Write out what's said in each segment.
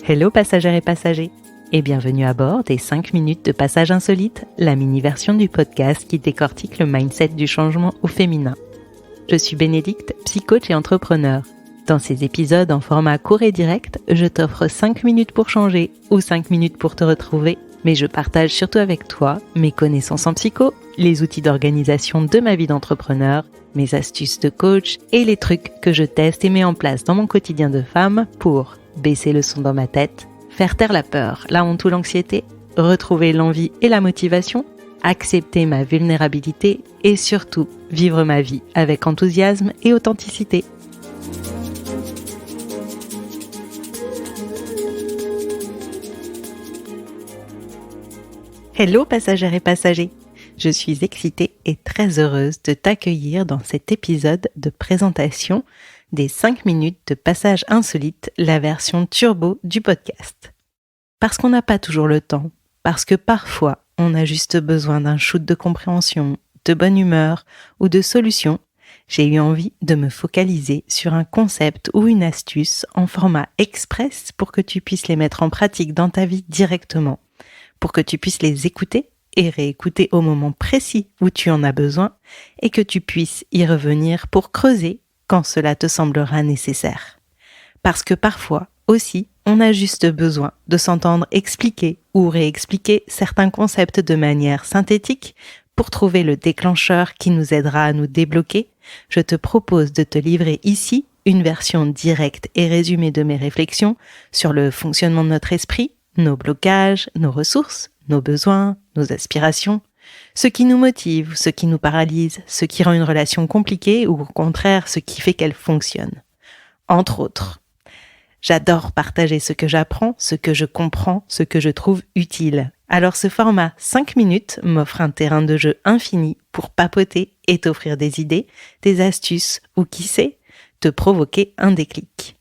Hello passagères et passagers, et bienvenue à bord des 5 minutes de passage insolite, la mini-version du podcast qui décortique le mindset du changement au féminin. Je suis Bénédicte, psychoach et entrepreneur. Dans ces épisodes en format court et direct, je t'offre 5 minutes pour changer ou 5 minutes pour te retrouver, mais je partage surtout avec toi mes connaissances en psycho, les outils d'organisation de ma vie d'entrepreneur, mes astuces de coach et les trucs que je teste et mets en place dans mon quotidien de femme pour baisser le son dans ma tête, faire taire la peur, la honte ou l'anxiété, retrouver l'envie et la motivation, accepter ma vulnérabilité et surtout vivre ma vie avec enthousiasme et authenticité. Hello passagères et passagers, je suis excitée et très heureuse de t'accueillir dans cet épisode de présentation des 5 minutes de passage insolite, la version turbo du podcast. Parce qu'on n'a pas toujours le temps, parce que parfois on a juste besoin d'un shoot de compréhension, de bonne humeur ou de solution, j'ai eu envie de me focaliser sur un concept ou une astuce en format express pour que tu puisses les mettre en pratique dans ta vie directement, pour que tu puisses les écouter et réécouter au moment précis où tu en as besoin et que tu puisses y revenir pour creuser quand cela te semblera nécessaire. Parce que parfois aussi, on a juste besoin de s'entendre expliquer ou réexpliquer certains concepts de manière synthétique pour trouver le déclencheur qui nous aidera à nous débloquer. Je te propose de te livrer ici une version directe et résumée de mes réflexions sur le fonctionnement de notre esprit, nos blocages, nos ressources, nos besoins, nos aspirations, ce qui nous motive, ce qui nous paralyse, ce qui rend une relation compliquée ou au contraire ce qui fait qu'elle fonctionne. Entre autres. J'adore partager ce que j'apprends, ce que je comprends, ce que je trouve utile. Alors ce format 5 minutes m'offre un terrain de jeu infini pour papoter et t'offrir des idées, des astuces ou qui sait, te provoquer un déclic.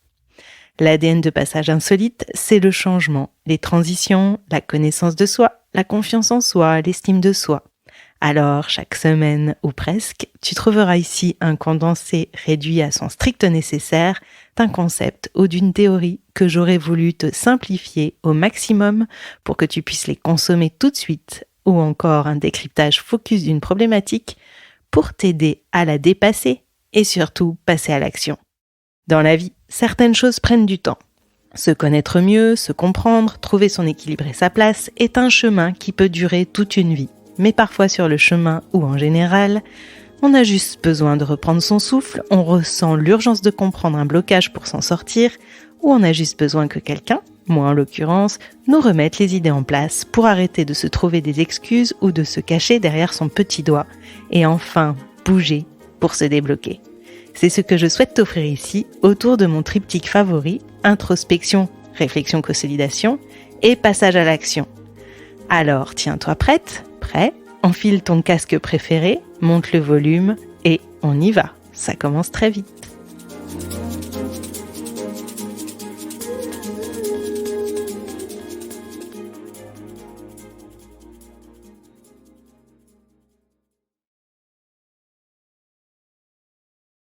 L'ADN de passage insolite, c'est le changement, les transitions, la connaissance de soi, la confiance en soi, l'estime de soi. Alors, chaque semaine ou presque, tu trouveras ici un condensé réduit à son strict nécessaire d'un concept ou d'une théorie que j'aurais voulu te simplifier au maximum pour que tu puisses les consommer tout de suite ou encore un décryptage focus d'une problématique pour t'aider à la dépasser et surtout passer à l'action. Dans la vie, certaines choses prennent du temps. Se connaître mieux, se comprendre, trouver son équilibre et sa place est un chemin qui peut durer toute une vie. Mais parfois sur le chemin ou en général, on a juste besoin de reprendre son souffle, on ressent l'urgence de comprendre un blocage pour s'en sortir, ou on a juste besoin que quelqu'un, moi en l'occurrence, nous remette les idées en place pour arrêter de se trouver des excuses ou de se cacher derrière son petit doigt et enfin bouger pour se débloquer. C'est ce que je souhaite t'offrir ici autour de mon triptyque favori, introspection, réflexion, consolidation et passage à l'action. Alors tiens-toi prête, prêt, enfile ton casque préféré, monte le volume et on y va, ça commence très vite.